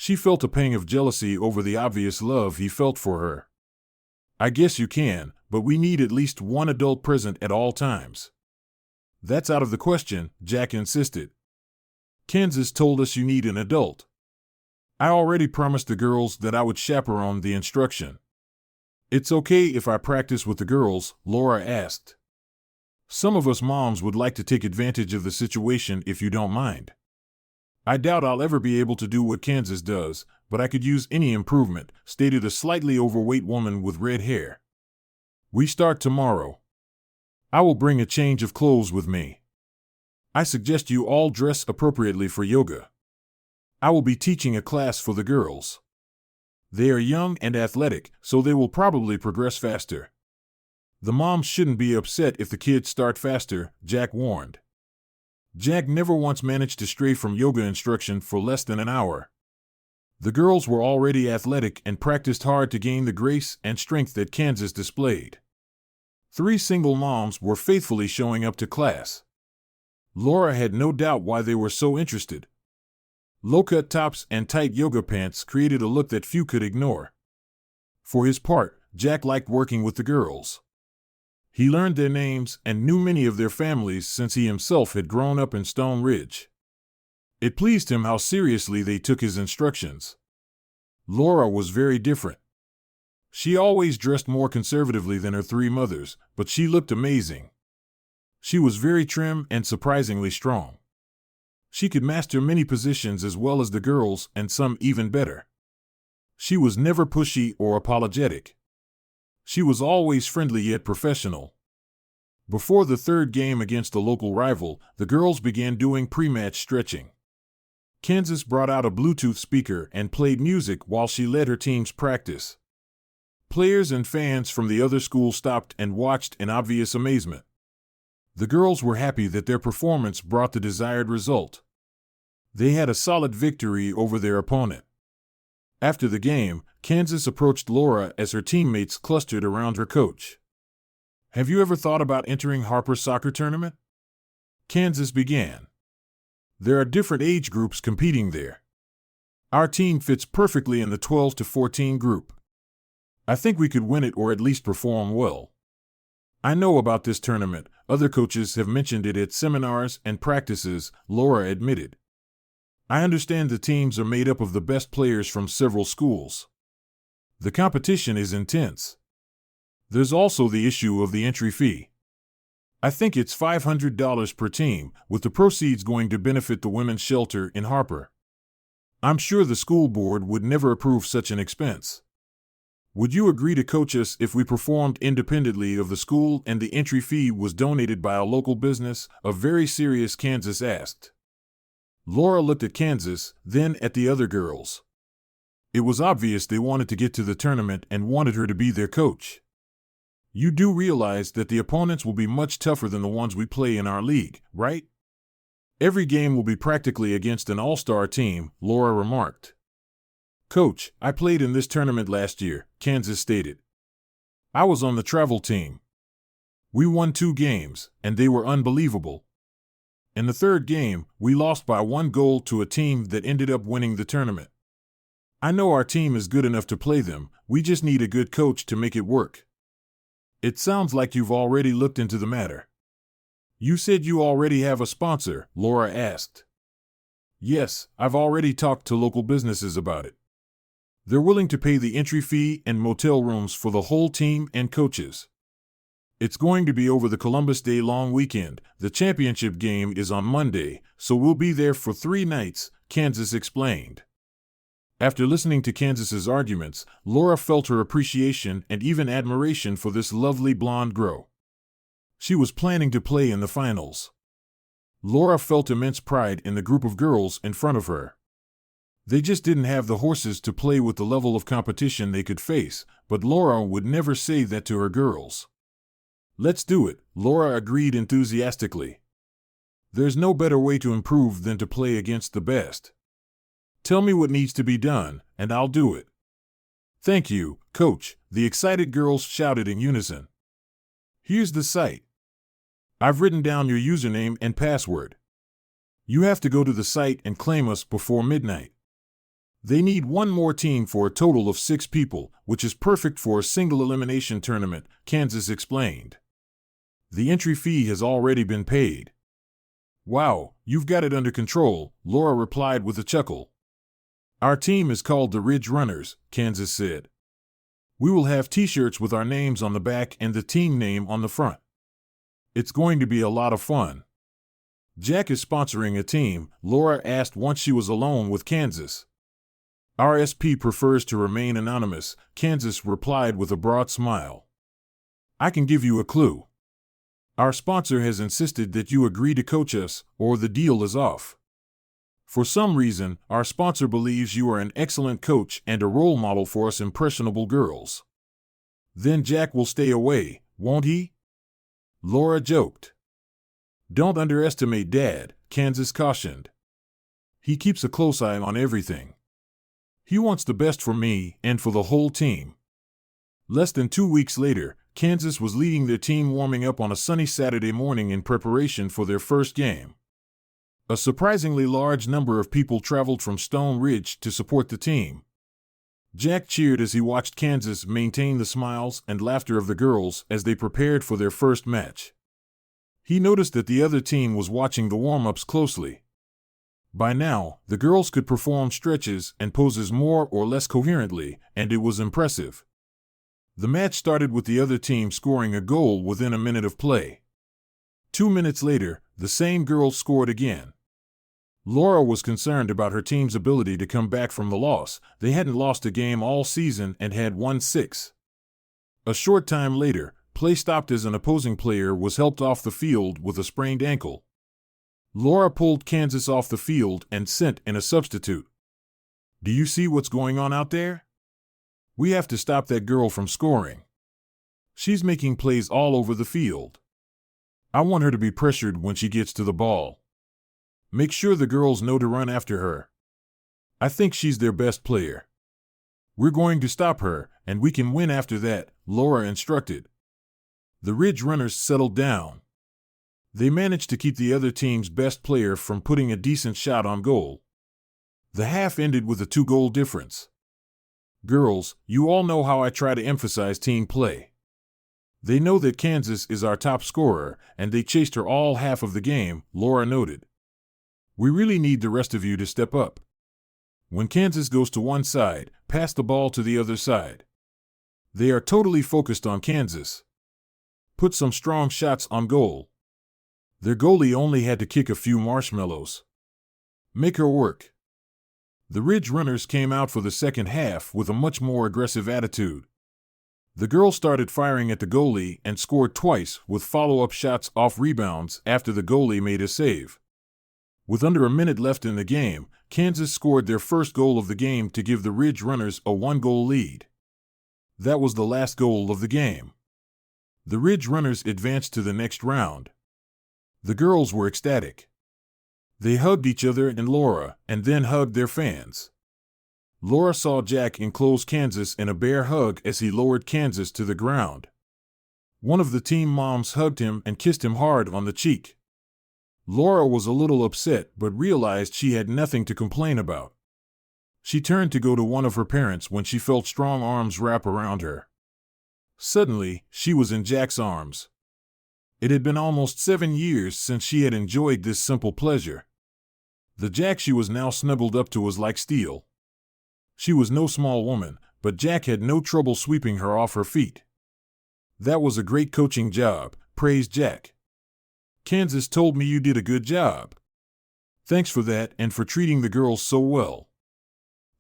She felt a pang of jealousy over the obvious love he felt for her. I guess you can, but we need at least one adult present at all times. That's out of the question, Jack insisted. Kansas told us you need an adult. I already promised the girls that I would chaperone the instruction. It's okay if I practice with the girls, Laura asked. Some of us moms would like to take advantage of the situation if you don't mind. I doubt I'll ever be able to do what Kansas does, but I could use any improvement, stated a slightly overweight woman with red hair. We start tomorrow. I will bring a change of clothes with me. I suggest you all dress appropriately for yoga. I will be teaching a class for the girls. They are young and athletic, so they will probably progress faster. The moms shouldn't be upset if the kids start faster, Jack warned. Jack never once managed to stray from yoga instruction for less than an hour. The girls were already athletic and practiced hard to gain the grace and strength that Kansas displayed. 3 single moms were faithfully showing up to class. Laura had no doubt why they were so interested. Low-cut tops and tight yoga pants created a look that few could ignore. For his part, Jack liked working with the girls. He learned their names and knew many of their families since he himself had grown up in Stone Ridge. It pleased him how seriously they took his instructions. Laura was very different. She always dressed more conservatively than her 3 mothers, but she looked amazing. She was very trim and surprisingly strong. She could master many positions as well as the girls, and some even better. She was never pushy or apologetic. She was always friendly yet professional. Before the 3rd game against a local rival, the girls began doing pre-match stretching. Kansas brought out a Bluetooth speaker and played music while she led her team's practice. Players and fans from the other school stopped and watched in obvious amazement. The girls were happy that their performance brought the desired result. They had a solid victory over their opponent. After the game, Kansas approached Laura as her teammates clustered around her coach. Have you ever thought about entering Harper's soccer tournament? Kansas began. There are different age groups competing there. Our team fits perfectly in the 12 to 14 group. I think we could win it or at least perform well. I know about this tournament. Other coaches have mentioned it at seminars and practices, Laura admitted. I understand the teams are made up of the best players from several schools. The competition is intense. There's also the issue of the entry fee. I think it's $500 per team, with the proceeds going to benefit the women's shelter in Harper. I'm sure the school board would never approve such an expense. Would you agree to coach us if we performed independently of the school and the entry fee was donated by a local business? A very serious Kansas asked. Laura looked at Kansas, then at the other girls. It was obvious they wanted to get to the tournament and wanted her to be their coach. You do realize that the opponents will be much tougher than the ones we play in our league, right? Every game will be practically against an all-star team, Laura remarked. Coach, I played in this tournament last year, Kansas stated. I was on the travel team. We won 2 games, and they were unbelievable. In the 3rd game, we lost by 1 goal to a team that ended up winning the tournament. I know our team is good enough to play them, we just need a good coach to make it work. It sounds like you've already looked into the matter. You said you already have a sponsor, Laura asked. Yes, I've already talked to local businesses about it. They're willing to pay the entry fee and motel rooms for the whole team and coaches. It's going to be over the Columbus Day long weekend. The championship game is on Monday, so we'll be there for 3 nights, Kansas explained. After listening to Kansas's arguments, Laura felt her appreciation and even admiration for this lovely blonde grow. She was planning to play in the finals. Laura felt immense pride in the group of girls in front of her. They just didn't have the horses to play with the level of competition they could face, but Laura would never say that to her girls. Let's do it, Laura agreed enthusiastically. There's no better way to improve than to play against the best. Tell me what needs to be done, and I'll do it. Thank you, Coach, the excited girls shouted in unison. Here's the site. I've written down your username and password. You have to go to the site and claim us before midnight. They need one more team for a total of 6 people, which is perfect for a single elimination tournament, Kansas explained. The entry fee has already been paid. Wow, you've got it under control, Laura replied with a chuckle. Our team is called the Ridge Runners, Kansas said. We will have t-shirts with our names on the back and the team name on the front. It's going to be a lot of fun. Jack is sponsoring a team, Laura asked once she was alone with Kansas. Our SP prefers to remain anonymous, Kansas replied with a broad smile. I can give you a clue. Our sponsor has insisted that you agree to coach us, or the deal is off. For some reason, our sponsor believes you are an excellent coach and a role model for us impressionable girls. Then Jack will stay away, won't he? Laura joked. Don't underestimate Dad, Kansas cautioned. He keeps a close eye on everything. He wants the best for me and for the whole team. Less than 2 weeks later, Kansas was leading their team warming up on a sunny Saturday morning in preparation for their first game. A surprisingly large number of people traveled from Stone Ridge to support the team. Jack cheered as he watched Kansas maintain the smiles and laughter of the girls as they prepared for their first match. He noticed that the other team was watching the warm-ups closely. By now, the girls could perform stretches and poses more or less coherently, and it was impressive. The match started with the other team scoring a goal within a minute of play. 2 minutes later, the same girls scored again. Laura was concerned about her team's ability to come back from the loss. They hadn't lost a game all season and had won 6. A short time later, play stopped as an opposing player was helped off the field with a sprained ankle. Laura pulled Kansas off the field and sent in a substitute. Do you see what's going on out there? We have to stop that girl from scoring. She's making plays all over the field. I want her to be pressured when she gets to the ball. Make sure the girls know to run after her. I think she's their best player. We're going to stop her, and we can win after that, Laura instructed. The Ridge Runners settled down. They managed to keep the other team's best player from putting a decent shot on goal. The half ended with a 2-goal difference. Girls, you all know how I try to emphasize team play. They know that Kansas is our top scorer, and they chased her all half of the game, Laura noted. We really need the rest of you to step up. When Kansas goes to one side, pass the ball to the other side. They are totally focused on Kansas. Put some strong shots on goal. Their goalie only had to kick a few marshmallows. Make her work. The Ridge Runners came out for the second half with a much more aggressive attitude. The girls started firing at the goalie and scored twice with follow-up shots off rebounds after the goalie made a save. With under a minute left in the game, Kansas scored their first goal of the game to give the Ridge Runners a 1-goal lead. That was the last goal of the game. The Ridge Runners advanced to the next round. The girls were ecstatic. They hugged each other and Laura, and then hugged their fans. Laura saw Jack enclose Kansas in a bear hug as he lowered Kansas to the ground. One of the team moms hugged him and kissed him hard on the cheek. Laura was a little upset but realized she had nothing to complain about. She turned to go to one of her parents when she felt strong arms wrap around her. Suddenly, she was in Jack's arms. It had been almost 7 years since she had enjoyed this simple pleasure. The Jack she was now snuggled up to was like steel. She was no small woman, but Jack had no trouble sweeping her off her feet. That was a great coaching job, praised Jack. Kansas told me you did a good job. Thanks for that and for treating the girls so well.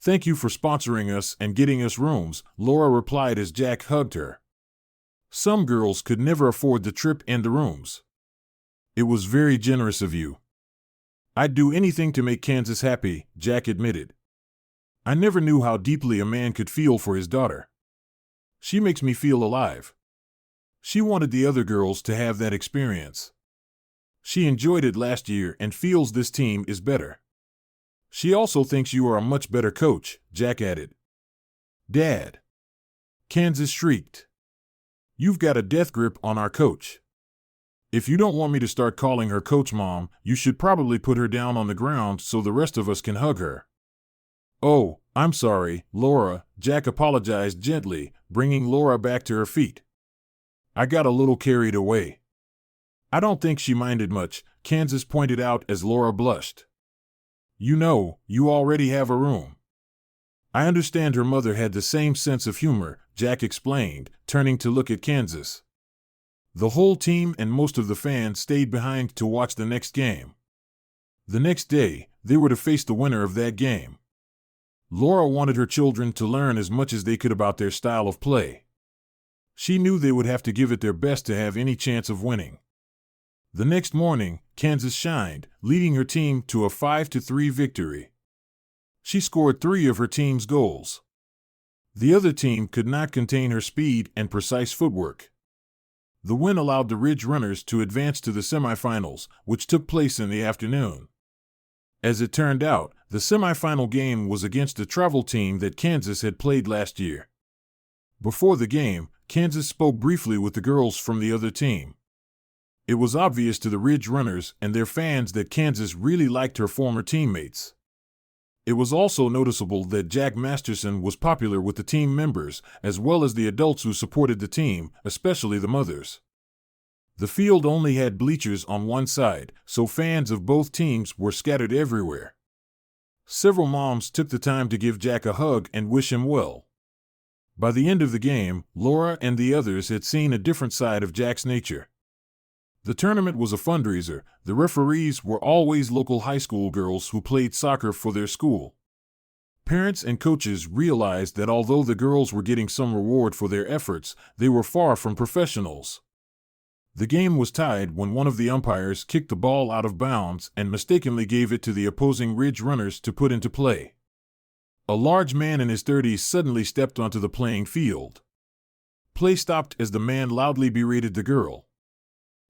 Thank you for sponsoring us and getting us rooms, Laura replied as Jack hugged her. Some girls could never afford the trip and the rooms. It was very generous of you. I'd do anything to make Kansas happy, Jack admitted. I never knew how deeply a man could feel for his daughter. She makes me feel alive. She wanted the other girls to have that experience. She enjoyed it last year and feels this team is better. She also thinks you are a much better coach, Jack added. Dad! Kansas shrieked. You've got a death grip on our coach. If you don't want me to start calling her Coach Mom, you should probably put her down on the ground so the rest of us can hug her. Oh, I'm sorry, Laura, Jack apologized gently, bringing Laura back to her feet. I got a little carried away. I don't think she minded much, Kansas pointed out as Laura blushed. You know, you already have a room. I understand her mother had the same sense of humor, Jack explained, turning to look at Kansas. The whole team and most of the fans stayed behind to watch the next game. The next day, they were to face the winner of that game. Laura wanted her children to learn as much as they could about their style of play. She knew they would have to give it their best to have any chance of winning. The next morning, Kansas shined, leading her team to a 5-3 victory. She scored 3 of her team's goals. The other team could not contain her speed and precise footwork. The win allowed the Ridge Runners to advance to the semifinals, which took place in the afternoon. As it turned out, the semifinal game was against a travel team that Kansas had played last year. Before the game, Kansas spoke briefly with the girls from the other team. It was obvious to the Ridge Runners and their fans that Kansas really liked her former teammates. It was also noticeable that Jack Masterson was popular with the team members, as well as the adults who supported the team, especially the mothers. The field only had bleachers on one side, so fans of both teams were scattered everywhere. Several moms took the time to give Jack a hug and wish him well. By the end of the game, Laura and the others had seen a different side of Jack's nature. The tournament was a fundraiser. The referees were always local high school girls who played soccer for their school. Parents and coaches realized that although the girls were getting some reward for their efforts, they were far from professionals. The game was tied when one of the umpires kicked the ball out of bounds and mistakenly gave it to the opposing Ridge Runners to put into play. A large man in his 30s suddenly stepped onto the playing field. Play stopped as the man loudly berated the girl.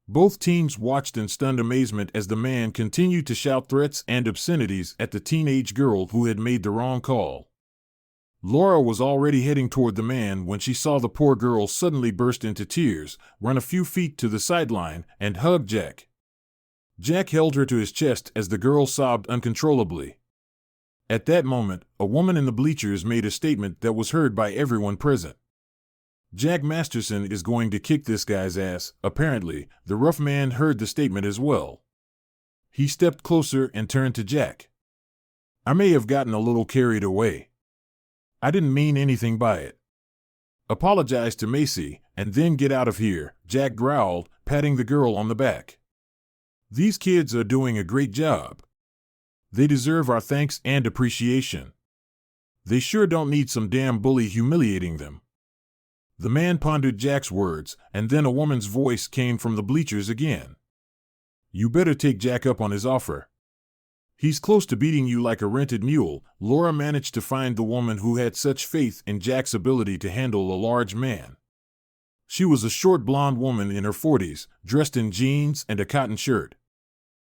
Both teams watched in stunned amazement as the man continued to shout threats and obscenities at the teenage girl who had made the wrong call. Laura was already heading toward the man when she saw the poor girl suddenly burst into tears, run a few feet to the sideline, and hug Jack. Jack held her to his chest as the girl sobbed uncontrollably. At that moment, a woman in the bleachers made a statement that was heard by everyone present. Jack Masterson is going to kick this guy's ass. Apparently, the rough man heard the statement as well. He stepped closer and turned to Jack. I may have gotten a little carried away. I didn't mean anything by it. Apologize to Macy, and then get out of here, Jack growled, patting the girl on the back. These kids are doing a great job. They deserve our thanks and appreciation. They sure don't need some damn bully humiliating them. The man pondered Jack's words, and then a woman's voice came from the bleachers again. You better take Jack up on his offer. He's close to beating you like a rented mule. Laura managed to find the woman who had such faith in Jack's ability to handle a large man. She was a short blonde woman in her 40s, dressed in jeans and a cotton shirt.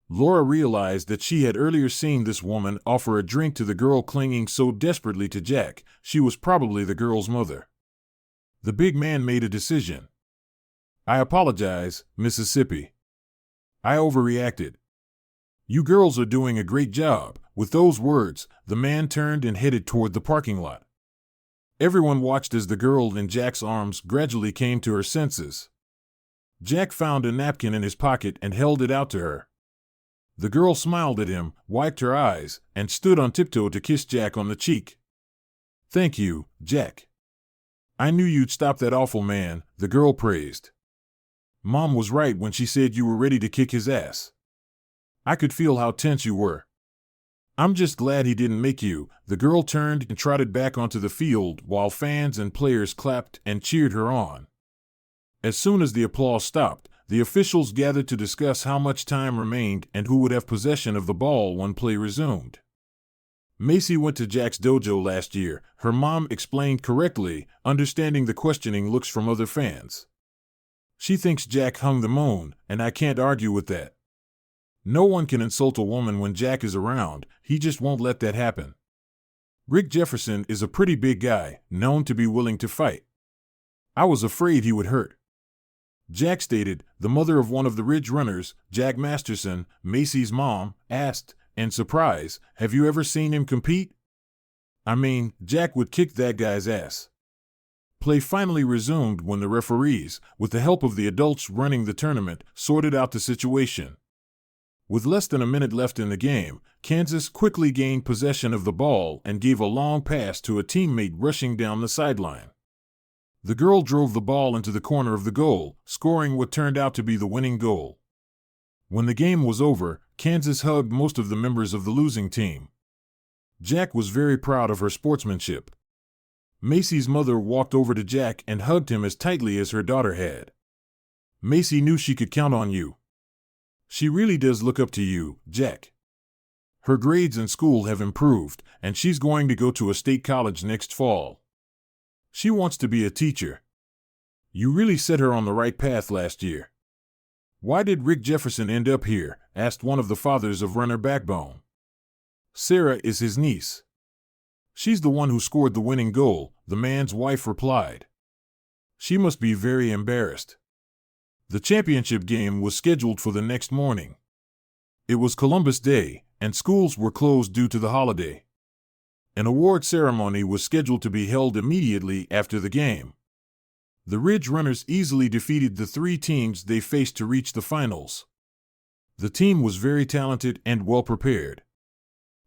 Laura realized that she had earlier seen this woman offer a drink to the girl clinging so desperately to Jack. She was probably the girl's mother. The big man made a decision. I apologize, Mississippi. I overreacted. You girls are doing a great job. With those words, the man turned and headed toward the parking lot. Everyone watched as the girl in Jack's arms gradually came to her senses. Jack found a napkin in his pocket and held it out to her. The girl smiled at him, wiped her eyes, and stood on tiptoe to kiss Jack on the cheek. Thank you, Jack. I knew you'd stop that awful man, the girl praised. Mom was right when she said you were ready to kick his ass. I could feel how tense you were. I'm just glad he didn't make you. The girl turned and trotted back onto the field while fans and players clapped and cheered her on. As soon as the applause stopped, the officials gathered to discuss how much time remained and who would have possession of the ball when play resumed. Macy went to Jack's dojo last year, her mom explained correctly, understanding the questioning looks from other fans. She thinks Jack hung the moon, and I can't argue with that. No one can insult a woman when Jack is around, he just won't let that happen. Rick Jefferson is a pretty big guy, known to be willing to fight. I was afraid he would hurt. Jack stated. The mother of one of the Ridge Runners, Jack Masterson, Macy's mom, asked, in surprise, have you ever seen him compete? I mean, Jack would kick that guy's ass. Play finally resumed when the referees, with the help of the adults running the tournament, sorted out the situation. With less than a minute left in the game, Kansas quickly gained possession of the ball and gave a long pass to a teammate rushing down the sideline. The girl drove the ball into the corner of the goal, scoring what turned out to be the winning goal. When the game was over, Kansas hugged most of the members of the losing team. Jack was very proud of her sportsmanship. Macy's mother walked over to Jack and hugged him as tightly as her daughter had. "Macy knew she could count on you. She really does look up to you, Jack. Her grades in school have improved, and she's going to go to a state college next fall. She wants to be a teacher. You really set her on the right path last year." "Why did Rick Jefferson end up here?" asked one of the fathers of runner Backbone. "Sarah is his niece. She's the one who scored the winning goal," the man's wife replied. "She must be very embarrassed." The championship game was scheduled for the next morning. It was Columbus Day, and schools were closed due to the holiday. An award ceremony was scheduled to be held immediately after the game. The Ridge Runners easily defeated the three teams they faced to reach the finals. The team was very talented and well prepared.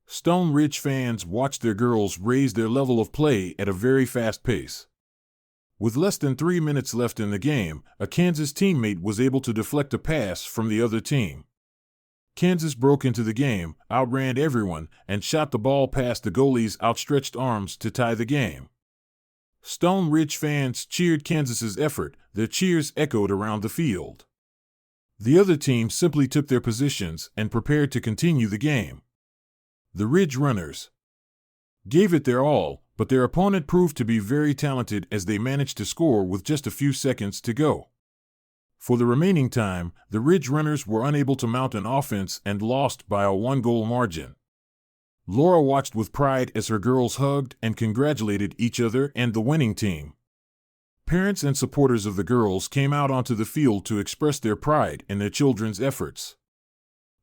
Stone Ridge fans watched their girls raise their level of play at a very fast pace. With less than 3 minutes left in the game, a Kansas teammate was able to deflect a pass from the other team. Kansas broke into the game, outran everyone, and shot the ball past the goalie's outstretched arms to tie the game. Stone Ridge fans cheered Kansas's effort. Their cheers echoed around the field. The other team simply took their positions and prepared to continue the game. The Ridge Runners gave it their all, but their opponent proved to be very talented as they managed to score with just a few seconds to go. For the remaining time, the Ridge Runners were unable to mount an offense and lost by a 1-goal margin. Laura watched with pride as her girls hugged and congratulated each other and the winning team. Parents and supporters of the girls came out onto the field to express their pride in their children's efforts.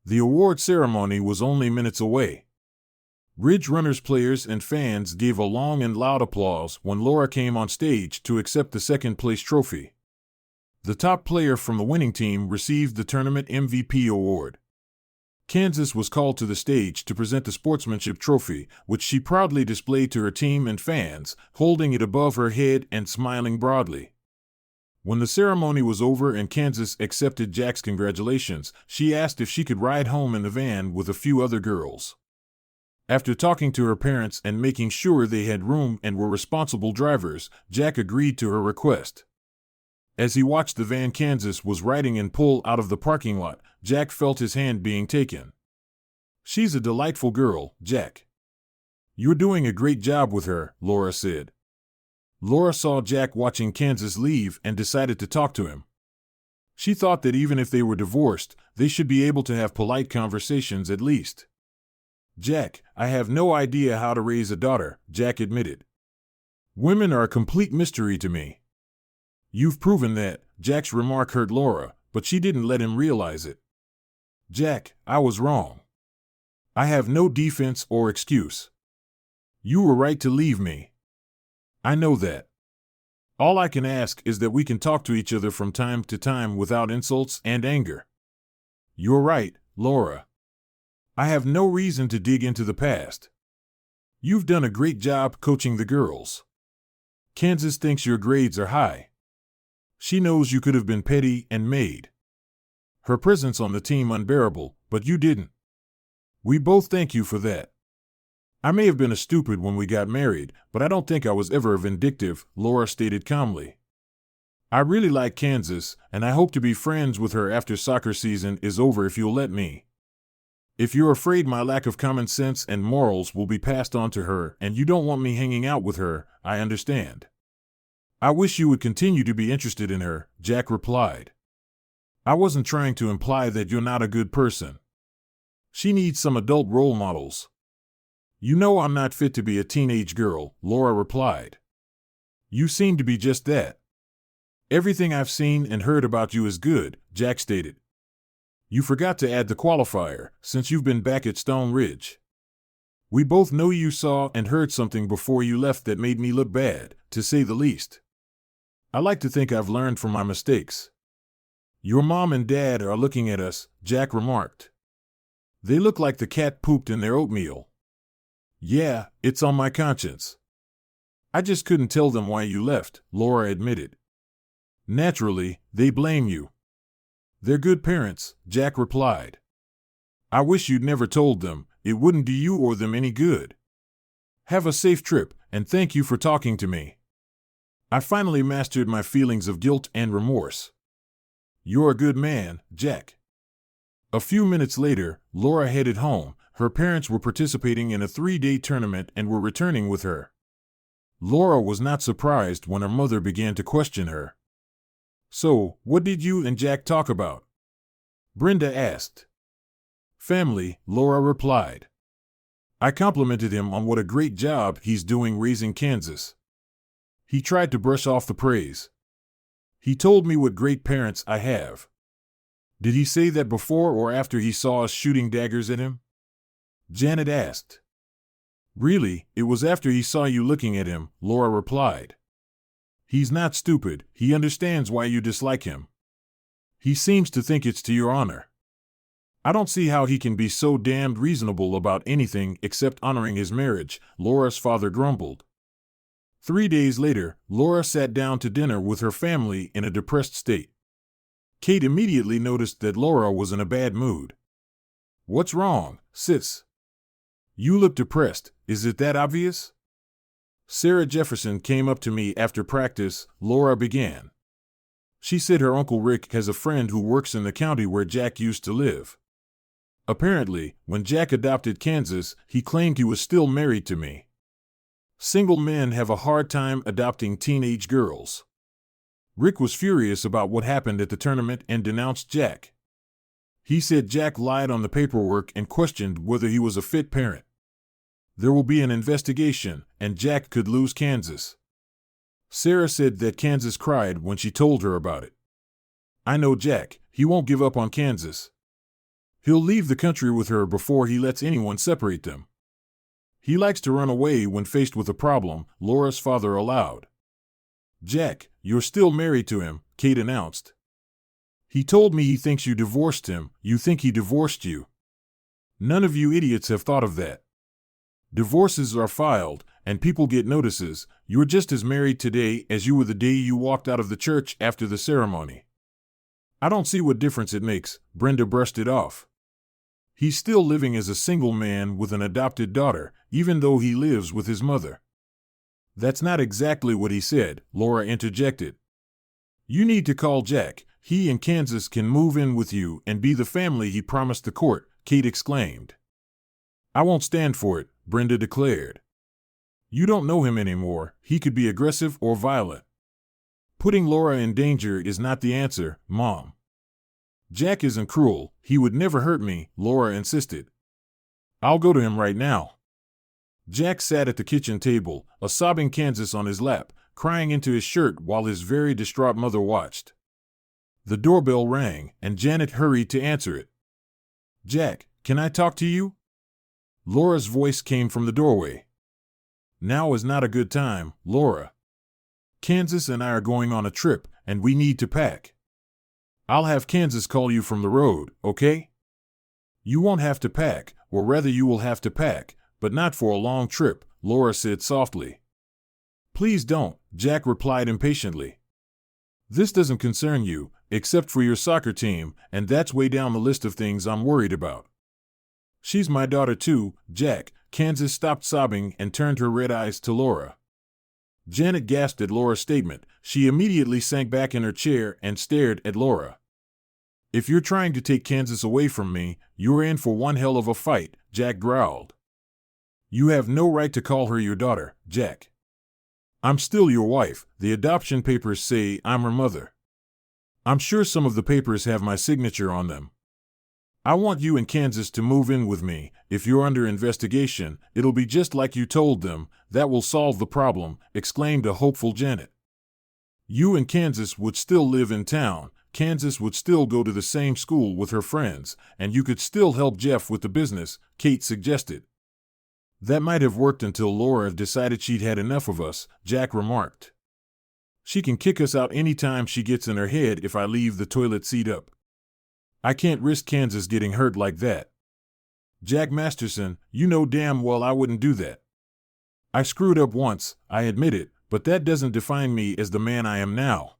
The award ceremony was only minutes away. Ridge Runners players and fans gave a long and loud applause when Laura came on stage to accept the second-place trophy. The top player from the winning team received the tournament MVP award. Kansas was called to the stage to present the sportsmanship trophy, which she proudly displayed to her team and fans, holding it above her head and smiling broadly. When the ceremony was over and Kansas accepted Jack's congratulations, she asked if she could ride home in the van with a few other girls. After talking to her parents and making sure they had room and were responsible drivers, Jack agreed to her request. As he watched the van Kansas was riding and pull out of the parking lot, Jack felt his hand being taken. "She's a delightful girl, Jack. You're doing a great job with her," Laura said. Laura saw Jack watching Kansas leave and decided to talk to him. She thought that even if they were divorced, they should be able to have polite conversations at least. "Jack, I have no idea how to raise a daughter," Jack admitted. "Women are a complete mystery to me." "You've proven that," Jack's remark hurt Laura, but she didn't let him realize it. "Jack, I was wrong. I have no defense or excuse. You were right to leave me. I know that. All I can ask is that we can talk to each other from time to time without insults and anger." "You're right, Laura. I have no reason to dig into the past. You've done a great job coaching the girls. Kansas thinks your grades are high. She knows you could have been petty and made her presence on the team unbearable, but you didn't. We both thank you for that. I may have been a stupid when we got married, but I don't think I was ever vindictive," Laura stated calmly. "I really like Kansas, and I hope to be friends with her after soccer season is over if you'll let me. If you're afraid my lack of common sense and morals will be passed on to her and you don't want me hanging out with her, I understand." "I wish you would continue to be interested in her," Jack replied. "I wasn't trying to imply that you're not a good person. She needs some adult role models." "You know I'm not fit to be a teenage girl," Laura replied. "You seem to be just that." "Everything I've seen and heard about you is good," Jack stated. "You forgot to add the qualifier, since you've been back at Stone Ridge." We both know you saw and heard something before you left that made me look bad, to say the least. I like to think I've learned from my mistakes. Your mom and dad are looking at us, Jack remarked. They look like the cat pooped in their oatmeal. Yeah, it's on my conscience. I just couldn't tell them why you left, Laura admitted. Naturally, they blame you. They're good parents, Jack replied. I wish you'd never told them. It wouldn't do you or them any good. Have a safe trip, and thank you for talking to me. I finally mastered my feelings of guilt and remorse. You're a good man, Jack. A few minutes later, Laura headed home. Her parents were participating in a 3-day tournament and were returning with her. Laura was not surprised when her mother began to question her. So, what did you and Jack talk about? Brenda asked. Family, Laura replied. I complimented him on what a great job he's doing raising Kansas. He tried to brush off the praise. He told me what great parents I have. Did he say that before or after he saw us shooting daggers at him? Janet asked. Really, it was after he saw you looking at him, Laura replied. He's not stupid, he understands why you dislike him. He seems to think it's to your honor. I don't see how he can be so damned reasonable about anything except honoring his marriage, Laura's father grumbled. 3 days later, Laura sat down to dinner with her family in a depressed state. Kate immediately noticed that Laura was in a bad mood. What's wrong, sis? You look depressed, is it that obvious? Sarah Jefferson came up to me after practice, Laura began. She said her Uncle Rick has a friend who works in the county where Jack used to live. Apparently, when Jack adopted Kansas, he claimed he was still married to me. Single men have a hard time adopting teenage girls. Rick was furious about what happened at the tournament and denounced Jack. He said Jack lied on the paperwork and questioned whether he was a fit parent. There will be an investigation, and Jack could lose Kansas. Sarah said that Kansas cried when she told her about it. I know Jack, he won't give up on Kansas. He'll leave the country with her before he lets anyone separate them. He likes to run away when faced with a problem, Laura's father allowed. Jack, you're still married to him, Kate announced. He told me he thinks you divorced him. You think he divorced you. None of you idiots have thought of that. Divorces are filed, and people get notices. You're just as married today as you were the day you walked out of the church after the ceremony. I don't see what difference it makes, Brenda brushed it off. He's still living as a single man with an adopted daughter, even though he lives with his mother. That's not exactly what he said, Laura interjected. You need to call Jack. He and Kansas can move in with you and be the family he promised the court, Kate exclaimed. I won't stand for it, Brenda declared. You don't know him anymore. He could be aggressive or violent. Putting Laura in danger is not the answer, Mom. Jack isn't cruel. He would never hurt me, Laura insisted. I'll go to him right now. Jack sat at the kitchen table, a sobbing Kansas on his lap, crying into his shirt while his very distraught mother watched. The doorbell rang, and Janet hurried to answer it. Jack, can I talk to you? Laura's voice came from the doorway. Now is not a good time, Laura. Kansas and I are going on a trip, and we need to pack. I'll have Kansas call you from the road, okay? You won't have to pack, or rather you will have to pack, but not for a long trip, Laura said softly. Please don't, Jack replied impatiently. This doesn't concern you, except for your soccer team, and that's way down the list of things I'm worried about. She's my daughter too, Jack. Kansas stopped sobbing and turned her red eyes to Laura. Janet gasped at Laura's statement. She immediately sank back in her chair and stared at Laura. If you're trying to take Kansas away from me, you're in for one hell of a fight, Jack growled. You have no right to call her your daughter, Jack. I'm still your wife. The adoption papers say I'm her mother. I'm sure some of the papers have my signature on them. I want you and Kansas to move in with me. If you're under investigation, it'll be just like you told them. That will solve the problem, exclaimed a hopeful Janet. You and Kansas would still live in town. Kansas would still go to the same school with her friends, and you could still help Jeff with the business, Kate suggested. That might have worked until Laura decided she'd had enough of us, Jack remarked. She can kick us out any time she gets in her head if I leave the toilet seat up. I can't risk Kansas getting hurt like that. Jack Masterson, you know damn well I wouldn't do that. I screwed up once, I admit it, but that doesn't define me as the man I am now.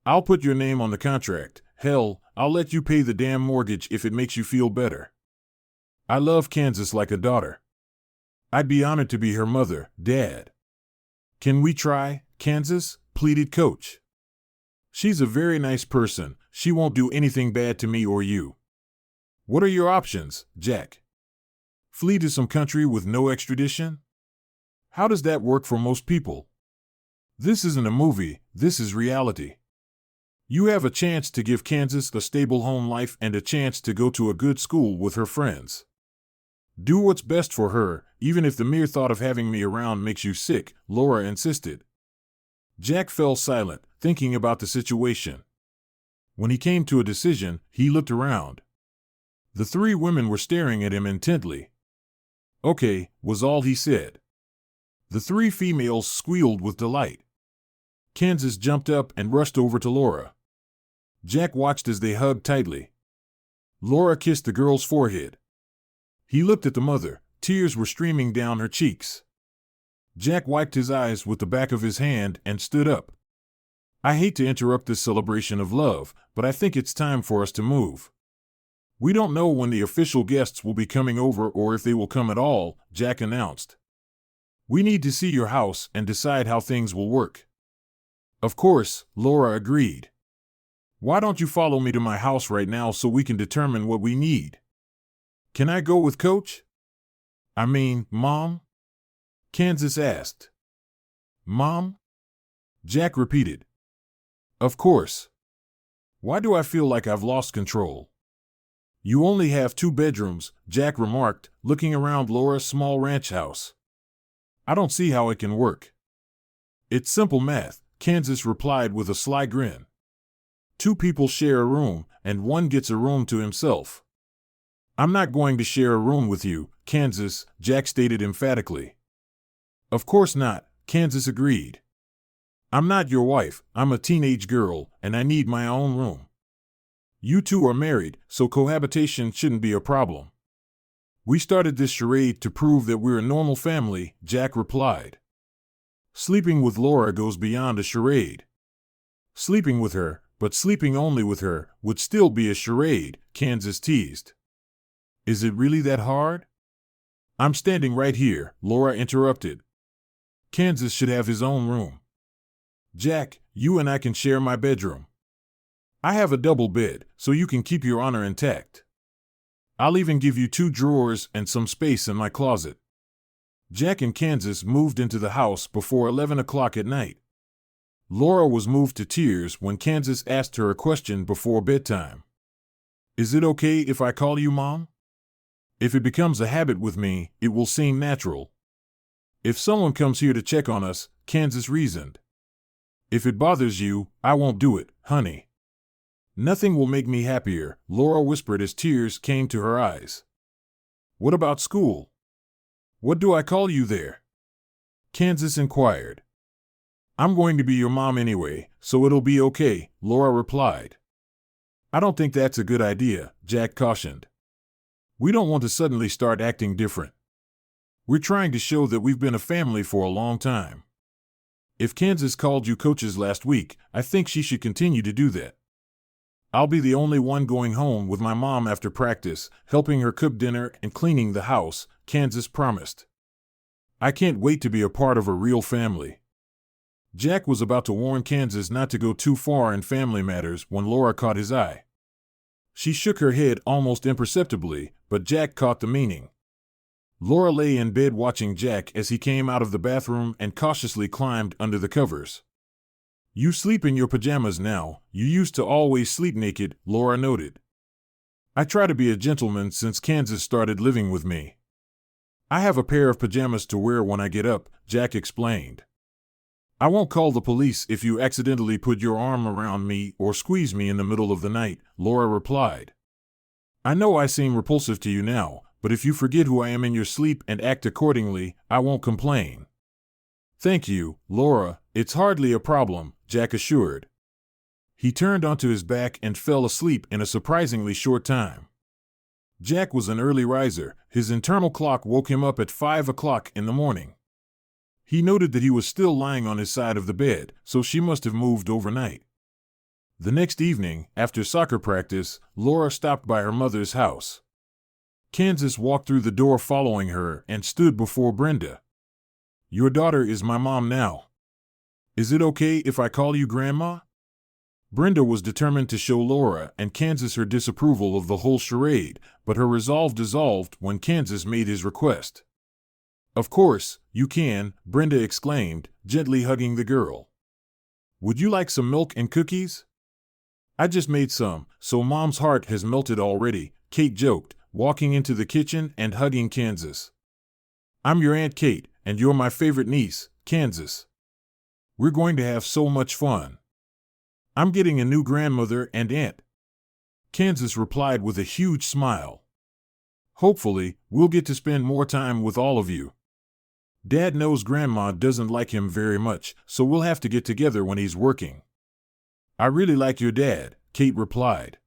I'll put your name on the contract. Hell, I'll let you pay the damn mortgage if it makes you feel better. I love Kansas like a daughter. I'd be honored to be her mother, Dad. Can we try, Kansas? Pleaded Coach. She's a very nice person. She won't do anything bad to me or you. What are your options, Jack? Flee to some country with no extradition? How does that work for most people? This isn't a movie, this is reality. You have a chance to give Kansas a stable home life and a chance to go to a good school with her friends. Do what's best for her, even if the mere thought of having me around makes you sick, Laura insisted. Jack fell silent, thinking about the situation. When he came to a decision, he looked around. The three women were staring at him intently. Okay, was all he said. The three females squealed with delight. Kansas jumped up and rushed over to Laura. Jack watched as they hugged tightly. Laura kissed the girl's forehead. He looked at the mother. Tears were streaming down her cheeks. Jack wiped his eyes with the back of his hand and stood up. I hate to interrupt this celebration of love, but I think it's time for us to move. We don't know when the official guests will be coming over or if they will come at all, Jack announced. We need to see your house and decide how things will work. Of course, Laura agreed. Why don't you follow me to my house right now so we can determine what we need? Can I go with Coach? I mean, Mom? Kansas asked. Mom? Jack repeated. Of course. Why do I feel like I've lost control? You only have 2 bedrooms, Jack remarked, looking around Laura's small ranch house. I don't see how it can work. It's simple math, Kansas replied with a sly grin. 2 people share a room, and one gets a room to himself. I'm not going to share a room with you, Kansas, Jack stated emphatically. Of course not, Kansas agreed. I'm not your wife, I'm a teenage girl, and I need my own room. You two are married, so cohabitation shouldn't be a problem. We started this charade to prove that we're a normal family, Jack replied. Sleeping with Laura goes beyond a charade. Sleeping with her, but sleeping only with her, would still be a charade, Kansas teased. Is it really that hard? I'm standing right here, Laura interrupted. Kansas should have his own room. Jack, you and I can share my bedroom. I have a double bed, so you can keep your honor intact. I'll even give you 2 drawers and some space in my closet. Jack and Kansas moved into the house before 11 o'clock at night. Laura was moved to tears when Kansas asked her a question before bedtime. Is it okay if I call you Mom? If it becomes a habit with me, it will seem natural. If someone comes here to check on us, Kansas reasoned. If it bothers you, I won't do it, honey. Nothing will make me happier, Laura whispered as tears came to her eyes. What about school? What do I call you there? Kansas inquired. I'm going to be your mom anyway, so it'll be okay, Laura replied. I don't think that's a good idea, Jack cautioned. We don't want to suddenly start acting different. We're trying to show that we've been a family for a long time. If Kansas called you coaches last week, I think she should continue to do that. I'll be the only one going home with my mom after practice, helping her cook dinner and cleaning the house, Kansas promised. I can't wait to be a part of a real family. Jack was about to warn Kansas not to go too far in family matters when Laura caught his eye. She shook her head almost imperceptibly, but Jack caught the meaning. Laura lay in bed watching Jack as he came out of the bathroom and cautiously climbed under the covers. You sleep in your pajamas now, you used to always sleep naked, Laura noted. I try to be a gentleman since Kansas started living with me. I have a pair of pajamas to wear when I get up, Jack explained. I won't call the police if you accidentally put your arm around me or squeeze me in the middle of the night, Laura replied. I know I seem repulsive to you now, but if you forget who I am in your sleep and act accordingly, I won't complain. Thank you, Laura, it's hardly a problem, Jack assured. He turned onto his back and fell asleep in a surprisingly short time. Jack was an early riser. His internal clock woke him up at 5 o'clock in the morning. He noted that he was still lying on his side of the bed, so she must have moved overnight. The next evening, after soccer practice, Laura stopped by her mother's house. Kansas walked through the door following her and stood before Brenda. Your daughter is my mom now. Is it okay if I call you Grandma? Brenda was determined to show Laura and Kansas her disapproval of the whole charade, but her resolve dissolved when Kansas made his request. Of course, you can, Brenda exclaimed, gently hugging the girl. Would you like some milk and cookies? I just made some, so Mom's heart has melted already, Kate joked, walking into the kitchen and hugging Kansas. I'm your Aunt Kate, and you're my favorite niece, Kansas. We're going to have so much fun. I'm getting a new grandmother and aunt. Kansas replied with a huge smile. Hopefully, we'll get to spend more time with all of you. Dad knows Grandma doesn't like him very much, so we'll have to get together when he's working. I really like your dad, Kate replied.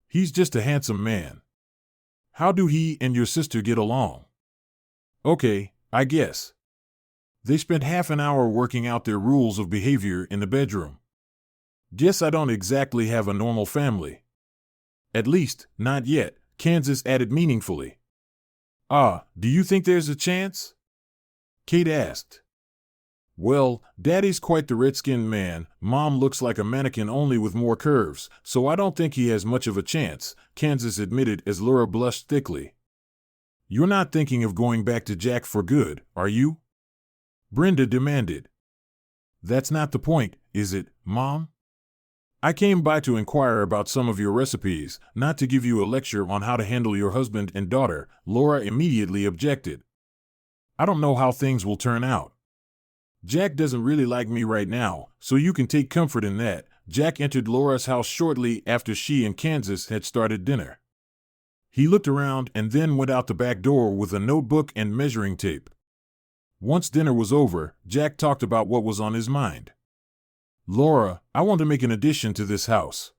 He's just a handsome man. How do he and your sister get along? Okay, I guess. They spent half an hour working out their rules of behavior in the bedroom. Guess I don't exactly have a normal family. At least, not yet, Kansas added meaningfully. Do you think there's a chance? Kate asked. Well, Daddy's quite the red-skinned man, Mom looks like a mannequin only with more curves, so I don't think he has much of a chance, Kansas admitted as Laura blushed thickly. You're not thinking of going back to Jack for good, are you? Brenda demanded. That's not the point, is it, Mom? I came by to inquire about some of your recipes, not to give you a lecture on how to handle your husband and daughter, Laura immediately objected. I don't know how things will turn out. Jack doesn't really like me right now, so you can take comfort in that. Jack entered Laura's house shortly after she and Kansas had started dinner. He looked around and then went out the back door with a notebook and measuring tape. Once dinner was over, Jack talked about what was on his mind. Laura, I want to make an addition to this house.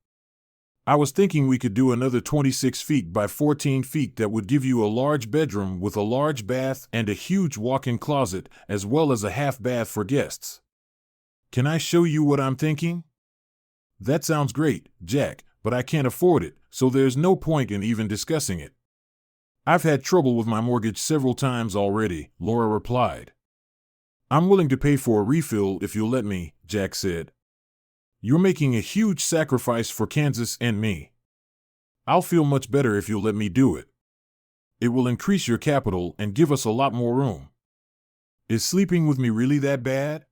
I was thinking we could do another 26 feet by 14 feet that would give you a large bedroom with a large bath and a huge walk-in closet, as well as a half bath for guests. Can I show you what I'm thinking? That sounds great, Jack, but I can't afford it, so there's no point in even discussing it. I've had trouble with my mortgage several times already, Laura replied. I'm willing to pay for a refill if you'll let me, Jack said. You're making a huge sacrifice for Kansas and me. I'll feel much better if you'll let me do it. It will increase your capital and give us a lot more room. Is sleeping with me really that bad?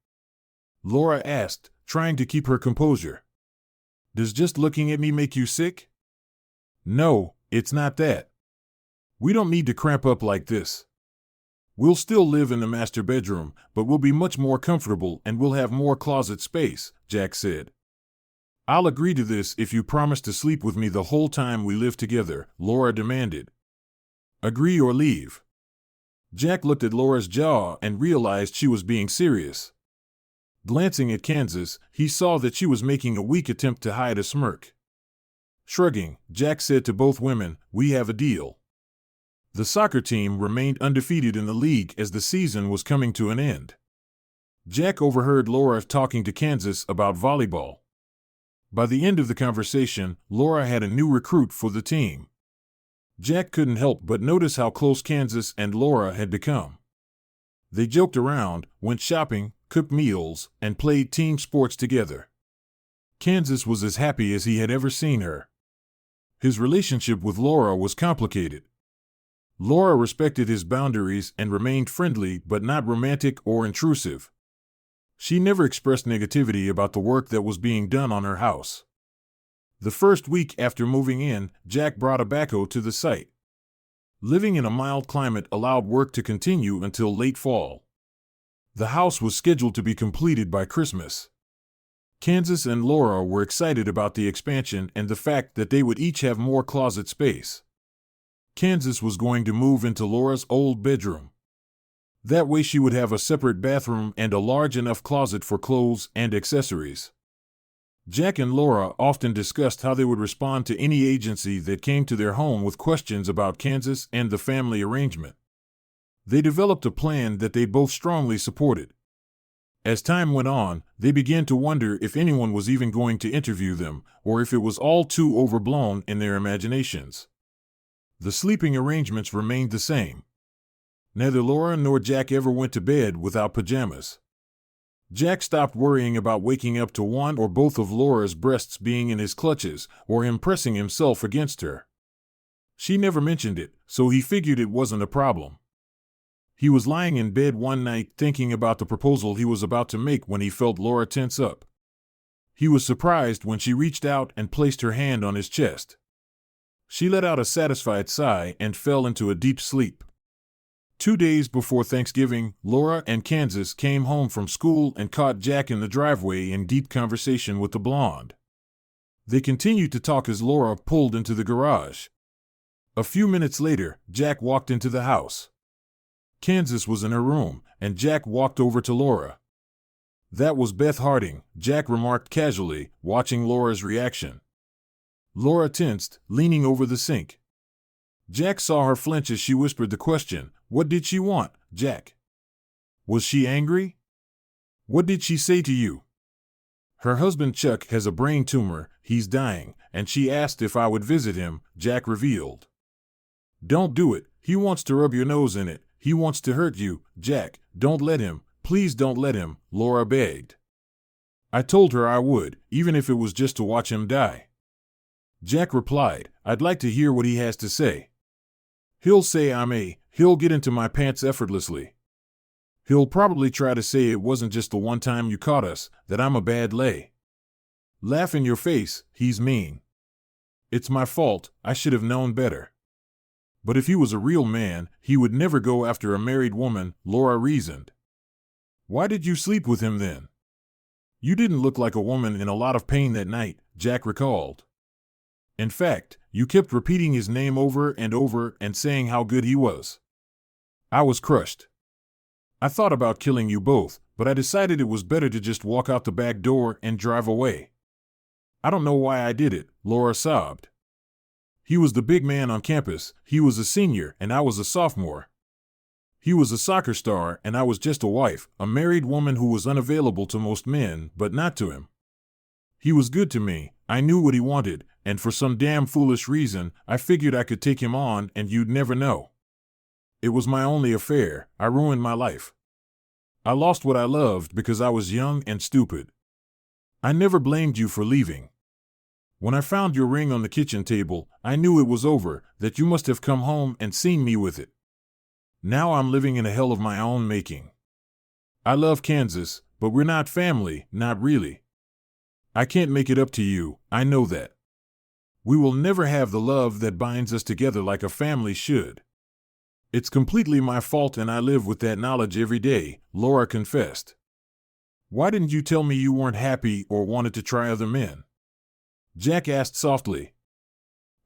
Laura asked, trying to keep her composure. Does just looking at me make you sick? No, it's not that. We don't need to cramp up like this. We'll still live in the master bedroom, but we'll be much more comfortable and we'll have more closet space, Jack said. I'll agree to this if you promise to sleep with me the whole time we live together, Laura demanded. Agree or leave. Jack looked at Laura's jaw and realized she was being serious. Glancing at Kansas, he saw that she was making a weak attempt to hide a smirk. Shrugging, Jack said to both women, "We have a deal." The soccer team remained undefeated in the league as the season was coming to an end. Jack overheard Laura talking to Kansas about volleyball. By the end of the conversation, Laura had a new recruit for the team. Jack couldn't help but notice how close Kansas and Laura had become. They joked around, went shopping, cooked meals, and played team sports together. Kansas was as happy as he had ever seen her. His relationship with Laura was complicated. Laura respected his boundaries and remained friendly but not romantic or intrusive. She never expressed negativity about the work that was being done on her house. The first week after moving in, Jack brought a backhoe to the site. Living in a mild climate allowed work to continue until late fall. The house was scheduled to be completed by Christmas. Kansas and Laura were excited about the expansion and the fact that they would each have more closet space. Kansas was going to move into Laura's old bedroom. That way she would have a separate bathroom and a large enough closet for clothes and accessories. Jack and Laura often discussed how they would respond to any agency that came to their home with questions about Kansas and the family arrangement. They developed a plan that they both strongly supported. As time went on, they began to wonder if anyone was even going to interview them, or if it was all too overblown in their imaginations. The sleeping arrangements remained the same. Neither Laura nor Jack ever went to bed without pajamas. Jack stopped worrying about waking up to one or both of Laura's breasts being in his clutches or him pressing himself against her. She never mentioned it, so he figured it wasn't a problem. He was lying in bed one night thinking about the proposal he was about to make when he felt Laura tense up. He was surprised when she reached out and placed her hand on his chest. She let out a satisfied sigh and fell into a deep sleep. 2 days before Thanksgiving, Laura and Kansas came home from school and caught Jack in the driveway in deep conversation with the blonde. They continued to talk as Laura pulled into the garage. A few minutes later, Jack walked into the house. Kansas was in her room, and Jack walked over to Laura. "That was Beth Harding," Jack remarked casually, watching Laura's reaction. Laura tensed, leaning over the sink. Jack saw her flinch as she whispered the question, "What did she want, Jack? Was she angry? What did she say to you?" "Her husband Chuck has a brain tumor, he's dying, and she asked if I would visit him," Jack revealed. "Don't do it, he wants to rub your nose in it, he wants to hurt you, Jack, don't let him, please don't let him," Laura begged. "I told her I would, even if it was just to watch him die." Jack replied, "I'd like to hear what he has to say. He'll say he'll get into my pants effortlessly. He'll probably try to say it wasn't just the one time you caught us, that I'm a bad lay. Laugh in your face, he's mean. It's my fault, I should have known better. But if he was a real man, he would never go after a married woman," Laura reasoned. "Why did you sleep with him then? You didn't look like a woman in a lot of pain that night," Jack recalled. "In fact, you kept repeating his name over and saying how good he was. I was crushed. I thought about killing you both, but I decided it was better to just walk out the back door and drive away. I don't know why I did it," Laura sobbed. "He was the big man on campus, he was a senior and I was a sophomore. He was a soccer star and I was just a wife, a married woman who was unavailable to most men, but not to him. He was good to me, I knew what he wanted, and for some damn foolish reason, I figured I could take him on and you'd never know. It was my only affair, I ruined my life. I lost what I loved because I was young and stupid. I never blamed you for leaving. When I found your ring on the kitchen table, I knew it was over, that you must have come home and seen me with it. Now I'm living in a hell of my own making. I love Kansas, but we're not family, not really. I can't make it up to you, I know that. We will never have the love that binds us together like a family should. It's completely my fault and I live with that knowledge every day," Laura confessed. "Why didn't you tell me you weren't happy or wanted to try other men?" Jack asked softly.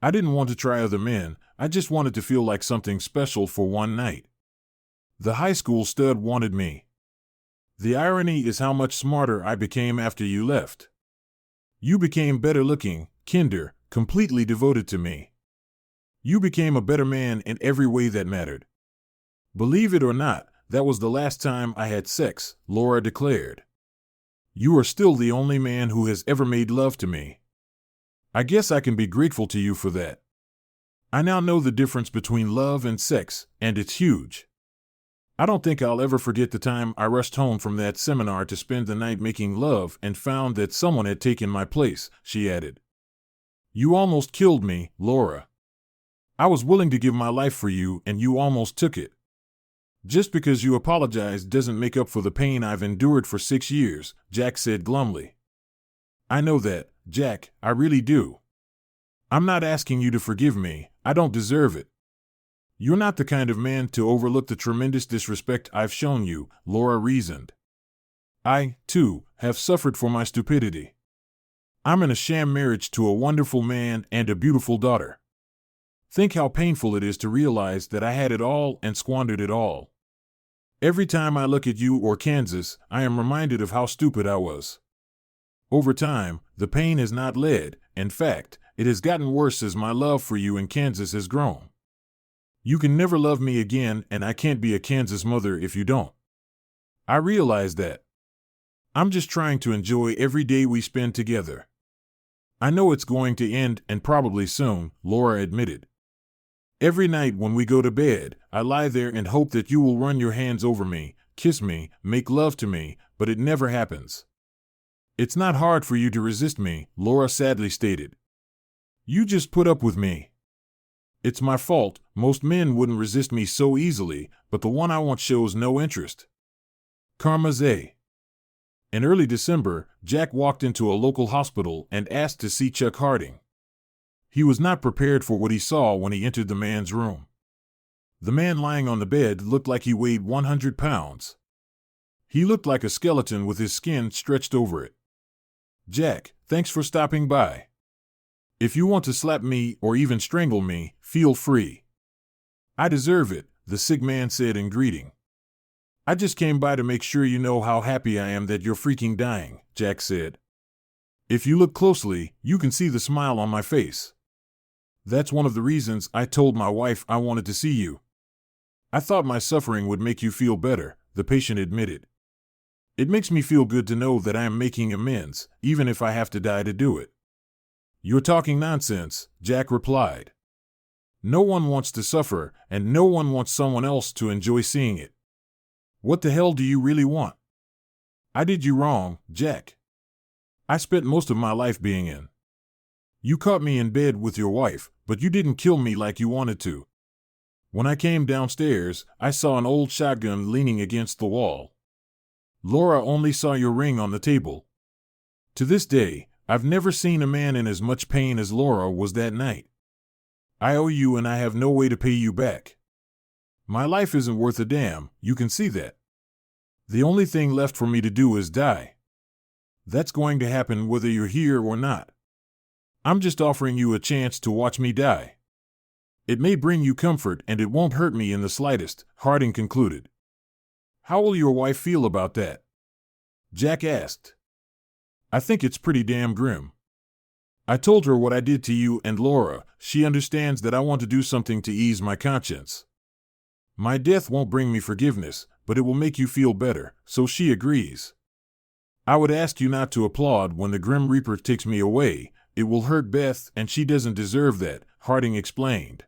"I didn't want to try other men, I just wanted to feel like something special for one night. The high school stud wanted me. The irony is how much smarter I became after you left. You became better looking, kinder, completely devoted to me. You became a better man in every way that mattered. Believe it or not, that was the last time I had sex," Laura declared. "You are still the only man who has ever made love to me. I guess I can be grateful to you for that. I now know the difference between love and sex, and it's huge. I don't think I'll ever forget the time I rushed home from that seminar to spend the night making love and found that someone had taken my place," she added. "You almost killed me, Laura. I was willing to give my life for you and you almost took it. Just because you apologized doesn't make up for the pain I've endured for 6 years," Jack said glumly. "I know that, Jack, I really do. I'm not asking you to forgive me, I don't deserve it. You're not the kind of man to overlook the tremendous disrespect I've shown you," Laura reasoned. "I, too, have suffered for my stupidity. I'm in a sham marriage to a wonderful man and a beautiful daughter. Think how painful it is to realize that I had it all and squandered it all. Every time I look at you or Kansas, I am reminded of how stupid I was. Over time, the pain has not led. In fact, it has gotten worse as my love for you and Kansas has grown. You can never love me again, and I can't be a Kansas mother if you don't. I realize that. I'm just trying to enjoy every day we spend together. I know it's going to end, and probably soon, Laura admitted. Every night when we go to bed, I lie there and hope that you will run your hands over me, kiss me, make love to me, but it never happens. It's not hard for you to resist me, Laura sadly stated. You just put up with me. It's my fault. Most men wouldn't resist me so easily, but the one I want shows no interest. Karma's A. In early December, Jack walked into a local hospital and asked to see Chuck Harding. He was not prepared for what he saw when he entered the man's room. The man lying on the bed looked like he weighed 100 pounds. He looked like a skeleton with his skin stretched over it. Jack, thanks for stopping by. If you want to slap me or even strangle me, feel free. I deserve it, the sick man said in greeting. I just came by to make sure you know how happy I am that you're freaking dying, Jack said. If you look closely, you can see the smile on my face. That's one of the reasons I told my wife I wanted to see you. I thought my suffering would make you feel better, the patient admitted. It makes me feel good to know that I am making amends, even if I have to die to do it. You're talking nonsense, Jack replied. No one wants to suffer, and no one wants someone else to enjoy seeing it. What the hell do you really want? I did you wrong, Jack. I spent most of my life being in. You caught me in bed with your wife, but you didn't kill me like you wanted to. When I came downstairs, I saw an old shotgun leaning against the wall. Laura only saw your ring on the table. To this day, I've never seen a man in as much pain as Laura was that night. I owe you and I have no way to pay you back. My life isn't worth a damn, you can see that. The only thing left for me to do is die. That's going to happen whether you're here or not. I'm just offering you a chance to watch me die. It may bring you comfort and it won't hurt me in the slightest, Harding concluded. How will your wife feel about that? Jack asked. I think it's pretty damn grim. I told her what I did to you and Laura. She understands that I want to do something to ease my conscience. My death won't bring me forgiveness, but it will make you feel better, so she agrees. I would ask you not to applaud when the Grim Reaper takes me away. It will hurt Beth, and she doesn't deserve that, Harding explained.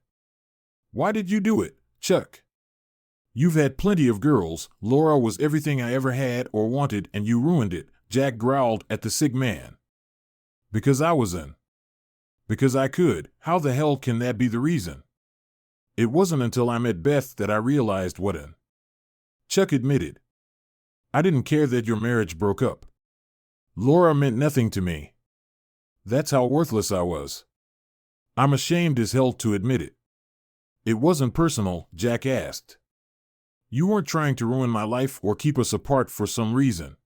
Why did you do it, Chuck? You've had plenty of girls. Laura was everything I ever had or wanted, and you ruined it, Jack growled at the sick man. Because I was in. Because I could. How the hell can that be the reason? It wasn't until I met Beth that I realized what in. Chuck admitted. I didn't care that your marriage broke up. Laura meant nothing to me. That's how worthless I was. I'm ashamed as hell to admit it. It wasn't personal, Jack asked. You weren't trying to ruin my life or keep us apart for some reason.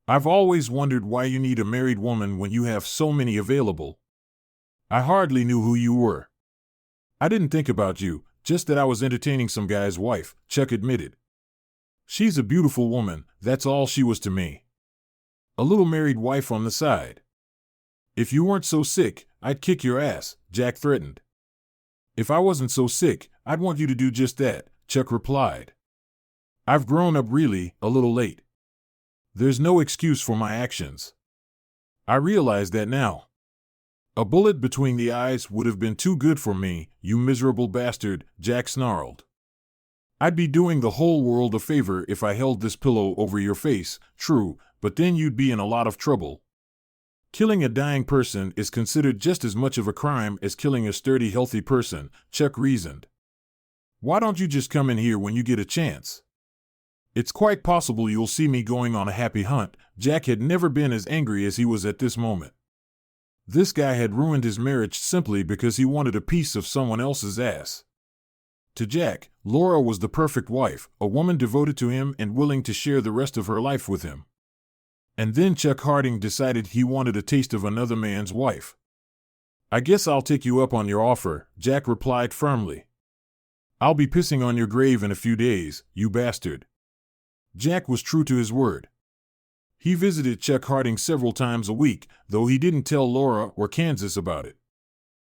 I've always wondered why you need a married woman when you have so many available. I hardly knew who you were. I didn't think about you, just that I was entertaining some guy's wife, Chuck admitted. She's a beautiful woman, that's all she was to me. A little married wife on the side. If you weren't so sick, I'd kick your ass, Jack threatened. If I wasn't so sick, I'd want you to do just that, Chuck replied. I've grown up really, a little late. There's no excuse for my actions. I realize that now. A bullet between the eyes would have been too good for me, you miserable bastard, Jack snarled. I'd be doing the whole world a favor if I held this pillow over your face, true, but then you'd be in a lot of trouble. Killing a dying person is considered just as much of a crime as killing a sturdy, healthy person, Chuck reasoned. Why don't you just come in here when you get a chance? It's quite possible you'll see me going on a happy hunt. Jack had never been as angry as he was at this moment. This guy had ruined his marriage simply because he wanted a piece of someone else's ass. To Jack, Laura was the perfect wife, a woman devoted to him and willing to share the rest of her life with him. And then Chuck Harding decided he wanted a taste of another man's wife. I guess I'll take you up on your offer, Jack replied firmly. I'll be pissing on your grave in a few days, you bastard. Jack was true to his word. He visited Chuck Harding several times a week, though he didn't tell Laura or Kansas about it.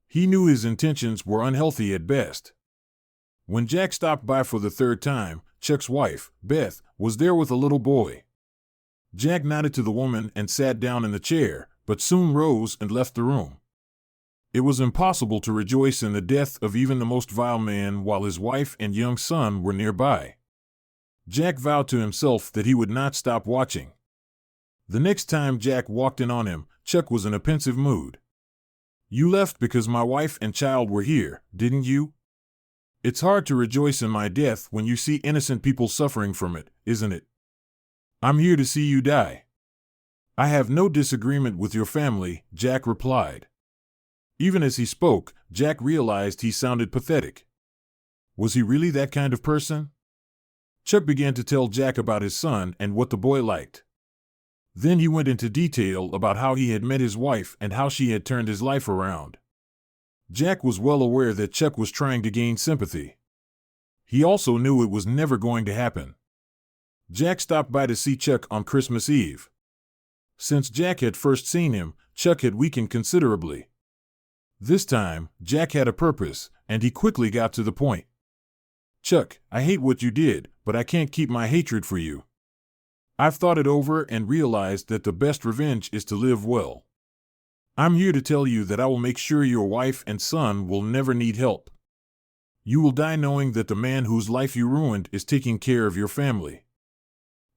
He knew his intentions were unhealthy at best. When Jack stopped by for the third time, Chuck's wife, Beth, was there with a little boy. Jack nodded to the woman and sat down in the chair, but soon rose and left the room. It was impossible to rejoice in the death of even the most vile man while his wife and young son were nearby. Jack vowed to himself that he would not stop watching. The next time Jack walked in on him, Chuck was in a pensive mood. You left because my wife and child were here, didn't you? It's hard to rejoice in my death when you see innocent people suffering from it, isn't it? I'm here to see you die. I have no disagreement with your family, Jack replied. Even as he spoke, Jack realized he sounded pathetic. Was he really that kind of person? Chuck began to tell Jack about his son and what the boy liked. Then he went into detail about how he had met his wife and how she had turned his life around. Jack was well aware that Chuck was trying to gain sympathy. He also knew it was never going to happen. Jack stopped by to see Chuck on Christmas Eve. Since Jack had first seen him, Chuck had weakened considerably. This time, Jack had a purpose, and he quickly got to the point. Chuck, I hate what you did, but I can't keep my hatred for you. I've thought it over and realized that the best revenge is to live well. I'm here to tell you that I will make sure your wife and son will never need help. You will die knowing that the man whose life you ruined is taking care of your family.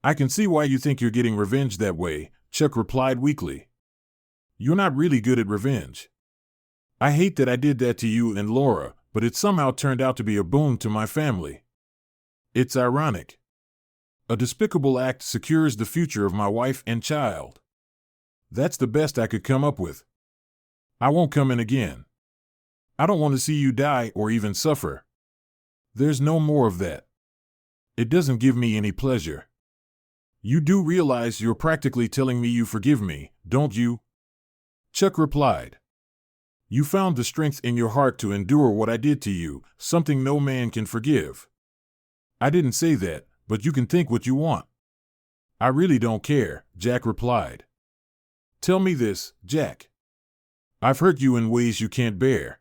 I can see why you think you're getting revenge that way, Chuck replied weakly. You're not really good at revenge. I hate that I did that to you and Laura, but it somehow turned out to be a boon to my family. It's ironic. A despicable act secures the future of my wife and child. That's the best I could come up with. I won't come in again. I don't want to see you die or even suffer. There's no more of that. It doesn't give me any pleasure. You do realize you're practically telling me you forgive me, don't you? Chuck replied. You found the strength in your heart to endure what I did to you, something no man can forgive. I didn't say that, but you can think what you want. I really don't care, Jack replied. Tell me this, Jack. I've hurt you in ways you can't bear.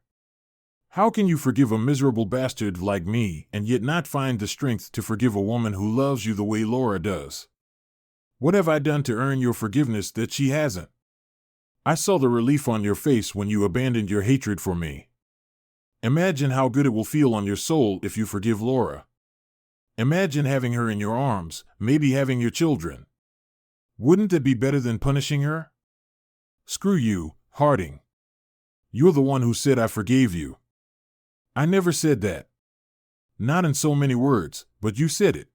How can you forgive a miserable bastard like me and yet not find the strength to forgive a woman who loves you the way Laura does? What have I done to earn your forgiveness that she hasn't? I saw the relief on your face when you abandoned your hatred for me. Imagine how good it will feel on your soul if you forgive Laura. Imagine having her in your arms, maybe having your children. Wouldn't it be better than punishing her? Screw you, Harding. You're the one who said I forgave you. I never said that. Not in so many words, but you said it.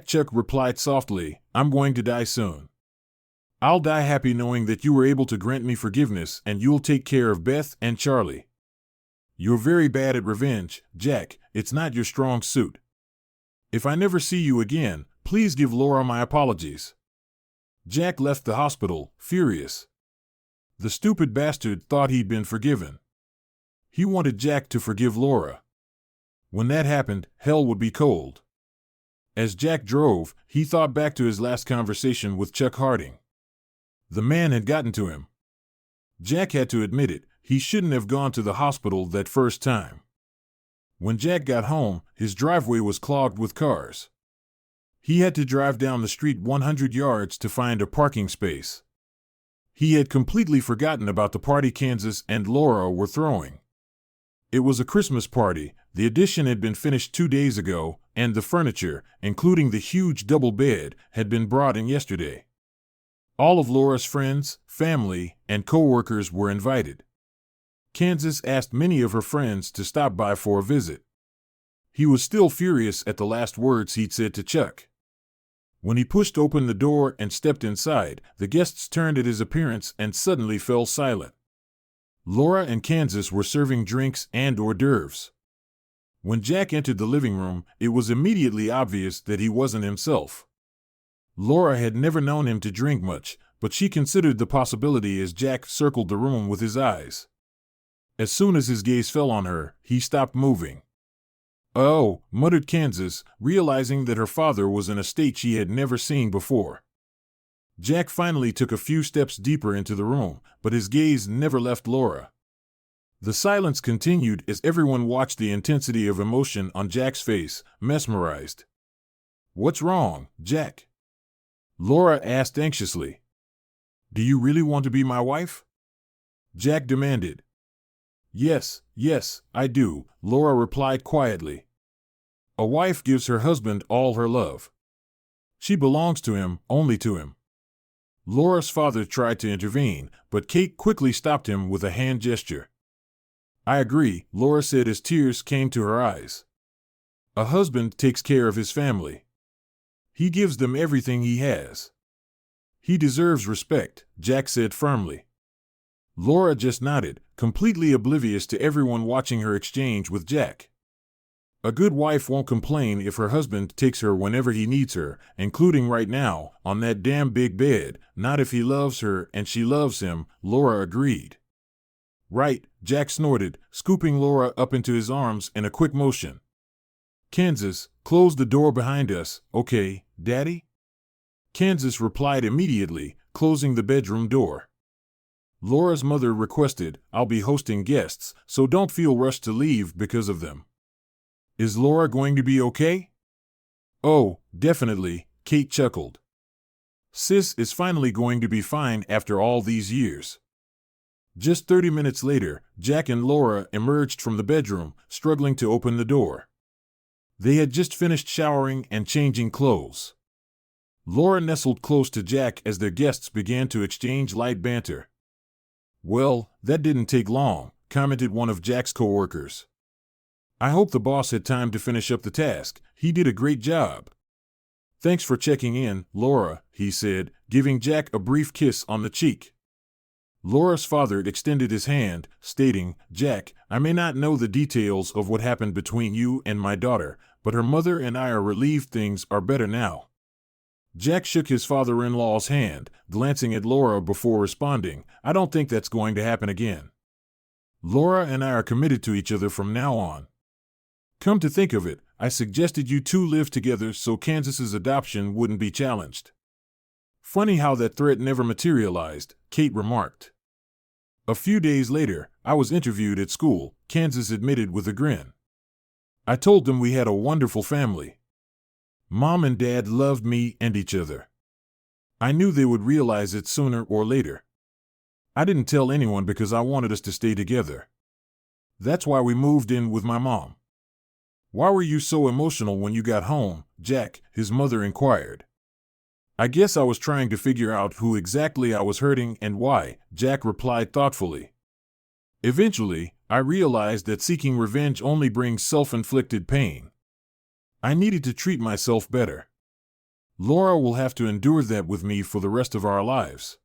Chuck replied softly, I'm going to die soon. I'll die happy knowing that you were able to grant me forgiveness and you'll take care of Beth and Charlie. You're very bad at revenge, Jack. It's not your strong suit. If I never see you again, please give Laura my apologies. Jack left the hospital, furious. The stupid bastard thought he'd been forgiven. He wanted Jack to forgive Laura. When that happened, hell would be cold. As Jack drove, he thought back to his last conversation with Chuck Harding. The man had gotten to him. Jack had to admit it, he shouldn't have gone to the hospital that first time. When Jack got home, his driveway was clogged with cars. He had to drive down the street 100 yards to find a parking space. He had completely forgotten about the party Kansas and Laura were throwing. It was a Christmas party, the addition had been finished 2 days ago, and the furniture, including the huge double bed, had been brought in yesterday. All of Laura's friends, family, and co-workers were invited. Kansas asked many of her friends to stop by for a visit. He was still furious at the last words he'd said to Chuck. When he pushed open the door and stepped inside, the guests turned at his appearance and suddenly fell silent. Laura and Kansas were serving drinks and hors d'oeuvres. When Jack entered the living room, it was immediately obvious that he wasn't himself. Laura had never known him to drink much, but she considered the possibility as Jack circled the room with his eyes. As soon as his gaze fell on her, he stopped moving. "Oh," muttered Kansas, realizing that her father was in a state she had never seen before. Jack finally took a few steps deeper into the room, but his gaze never left Laura. The silence continued as everyone watched the intensity of emotion on Jack's face, mesmerized. "What's wrong, Jack?" Laura asked anxiously. "Do you really want to be my wife?" Jack demanded. Yes, I do," Laura replied quietly. "A wife gives her husband all her love. She belongs to him, only to him." Laura's father tried to intervene, but Kate quickly stopped him with a hand gesture. "I agree," Laura said as tears came to her eyes. "A husband takes care of his family. He gives them everything he has. He deserves respect," Jack said firmly. Laura just nodded, completely oblivious to everyone watching her exchange with Jack. A good wife won't complain if her husband takes her whenever he needs her, including right now, on that damn big bed, not if he loves her and she loves him, Laura agreed. "Right," Jack snorted, scooping Laura up into his arms in a quick motion. "Kansas, close the door behind us, okay, Daddy?" Kansas replied immediately, closing the bedroom door. Laura's mother requested, "I'll be hosting guests, so don't feel rushed to leave because of them." "Is Laura going to be okay?" "Oh, definitely," Kate chuckled. "Sis is finally going to be fine after all these years." Just 30 minutes later, Jack and Laura emerged from the bedroom, struggling to open the door. They had just finished showering and changing clothes. Laura nestled close to Jack as their guests began to exchange light banter. "Well, that didn't take long," commented one of Jack's coworkers. "I hope the boss had time to finish up the task. He did a great job." "Thanks for checking in, Laura," he said, giving Jack a brief kiss on the cheek. Laura's father extended his hand, stating, "Jack, I may not know the details of what happened between you and my daughter, but her mother and I are relieved things are better now." Jack shook his father-in-law's hand, glancing at Laura before responding, "I don't think that's going to happen again. Laura and I are committed to each other from now on. Come to think of it, I suggested you two live together so Kansas's adoption wouldn't be challenged." "Funny how that threat never materialized," Kate remarked. "A few days later, I was interviewed at school," Kansas admitted with a grin. "I told them we had a wonderful family. Mom and Dad loved me and each other. I knew they would realize it sooner or later. I didn't tell anyone because I wanted us to stay together. That's why we moved in with my mom." "Why were you so emotional when you got home, Jack?" his mother inquired. "I guess I was trying to figure out who exactly I was hurting and why," Jack replied thoughtfully. "Eventually, I realized that seeking revenge only brings self-inflicted pain. I needed to treat myself better. Laura will have to endure that with me for the rest of our lives."